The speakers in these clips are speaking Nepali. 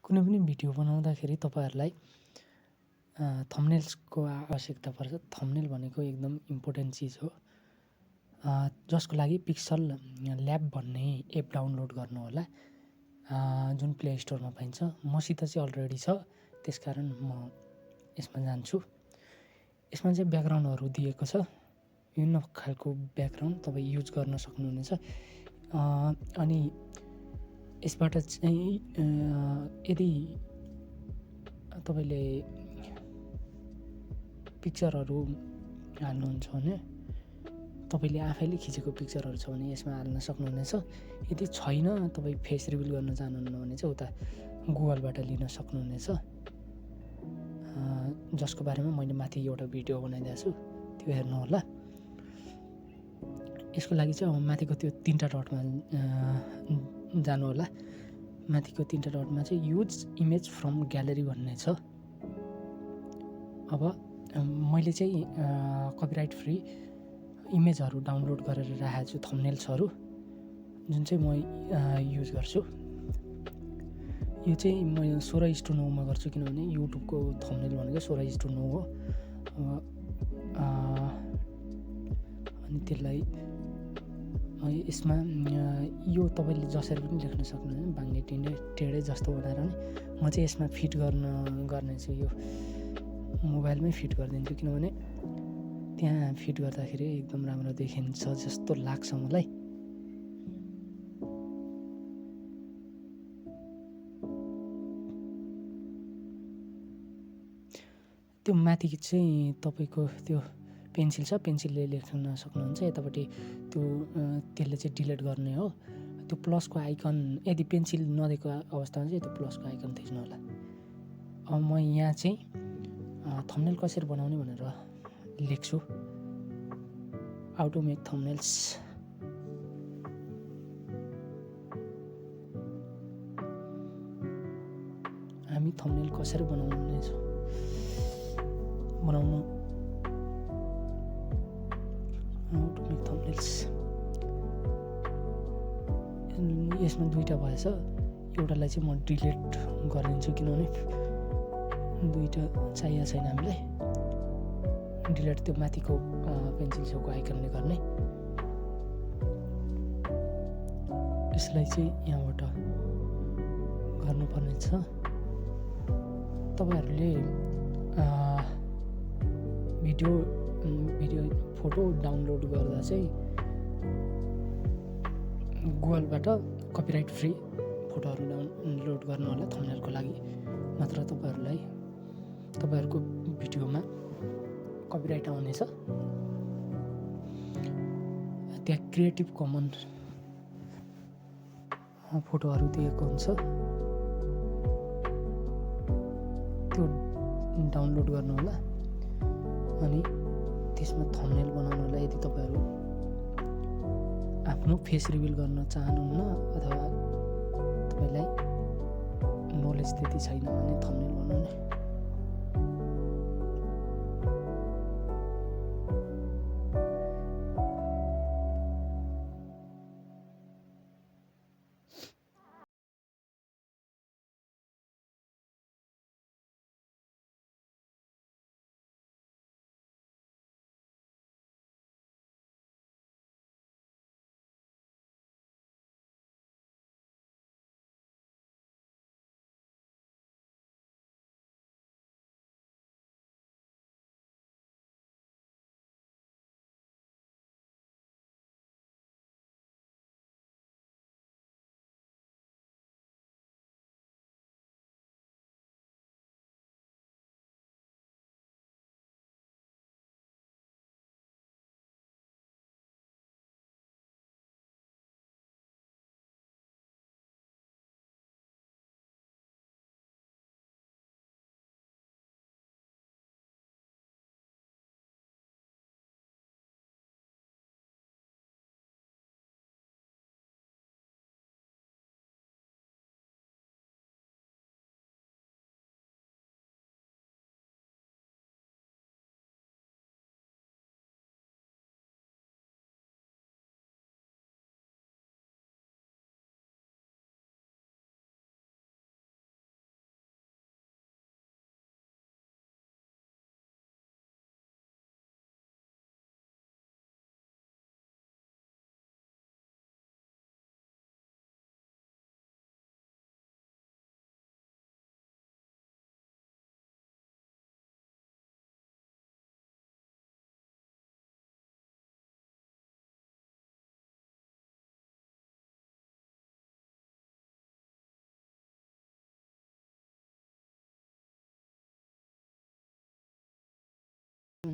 कुनै पनि भिडियो बनाउँदाखेरि तपाईँहरूलाई थम्बनेल्सको आवश्यकता पर्छ। थम्बनेल भनेको एकदम इम्पोर्टेन्ट चिज हो, जसको लागि पिक्सल ल्याब भन्ने एप डाउनलोड गर्नु होला, जुन प्ले स्टोरमा पाइन्छ। मसित चाहिँ अलरेडी छ, त्यसकारण म यसमा जान्छु। यसमा चाहिँ ब्याकग्राउन्डहरू दिएको छ, विभिन्न खालको ब्याकग्राउन्ड तपाईँ युज गर्न सक्नुहुनेछ। अनि यसबाट चाहिँ यदि तपाईँले पिक्चरहरू हाल्नुहुन्छ भने, तपाईँले आफैले खिचेको पिक्चरहरू छ भने यसमा हाल्न सक्नुहुनेछ। यदि छैन, तपाईँ फेस रिभिल गर्न चाहनुहुन्न भने चाहिँ उता गुगलबाट लिन सक्नुहुनेछ, जसको बारेमा मैले माथि एउटा भिडियो बनाइदिएको छु, त्यो हेर्नु होला। यसको लागि चाहिँ अब माथिको त्यो 3टा डटमा जानु होला। माथिको 3टा डटमा चाहिँ युज इमेज फ्रम ग्यालेरी भन्ने छ। अब मैले चाहिँ कपिराइट फ्री इमेजहरू डाउनलोड गरेर राखेको छु, थम्बनेल्सहरू, जुन चाहिँ म युज गर्छु। यो चाहिँ म 16:9 गर्छु, किनभने युट्युबको थम्बनेल भनेको 16:9 हो। अनि त्यसलाई यसमा यो तपाईँले जसरी पनि लेख्न सक्नुहुन्छ, बाङ्गे टेढे जस्तो बनाएर नि। म चाहिँ यसमा फिट गर्ने छु, यो मोबाइलमै फिट गरिदिन्छु, किनभने त्यहाँ फिट गर्दाखेरि एकदम राम्रो देखिन्छ जस्तो लाग्छ मलाई। त्यो माथि चाहिँ तपाईँको त्यो पेन्सिल छ, पेन्सिलले लेख्न सक्नुहुन्छ। यतापट्टि त्यसले चाहिँ डिलिट गर्ने हो। त्यो प्लसको आइकन, यदि पेन्सिल नदिएको अवस्थामा चाहिँ त्यो प्लसको आइकन थिच्नु होला। अब म यहाँ चाहिँ थम्बनेल कसरी बनाउने भनेर लेख्छु। How to make thumbnails. हामी थम्बनेल कसरी बनाउनु हाउ टु मेक थम्बनेल्स। यसमा 2टा भएछ, एउटालाई चाहिँ म डिलिट गरिदिन्छु, किनभने 2टा चाहिएको छैन हामीलाई। डिलिट त्यो माथिको पेन्सिल छेउको आइकनले गर्ने। यसलाई चाहिँ यहाँबाट गर्नुपर्ने छ। तपाईँहरूले भिडियो फोटो डाउनलोड गर्दा चाहिँ गुगलबाट कपिराइट फ्री फोटोहरू डाउनलोड गर्नु होला। थम्बनेलको लागि मात्र तपाईँहरूको भिडियोमा कपिराइट आउनेछ। त्यहाँ क्रिएटिभ कमन फोटोहरू दिएको हुन्छ, त्यो डाउनलोड गर्नु होला। अनि त्यसमा थम्बनेल बनाउनु होला। यदि तपाईँहरू आफ्नो फेस रिभिल गर्न चाहनुहुन्न अथवा तपाईँलाई नलेज त्यति छैन भने थम्बनेल बनाउने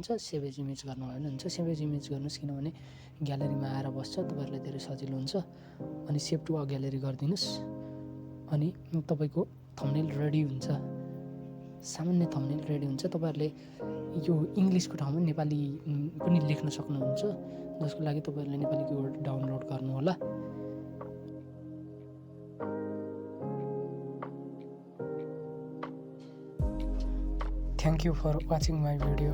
हुन्छ, सेभ एज इमेज गर्नुभयो भने हुन्छ। सेभ एज इमेज गर्नुहोस्, किनभने ग्यालेरीमा आएर बस्छ, तपाईँहरूलाई धेरै सजिलो हुन्छ। अनि सेभ टु अ ग्यालेरी गरिदिनुहोस्, अनि तपाईँको थम्बनेल रेडी हुन्छ। सामान्य थम्बनेल रेडी हुन्छ। तपाईँहरूले यो इङ्ग्लिसको ठाउँमा नेपाली पनि लेख्न सक्नुहुन्छ, जसको लागि तपाईँहरूले नेपाली किवर्ड डाउनलोड गर्नुहोला। Thank you for watching my video.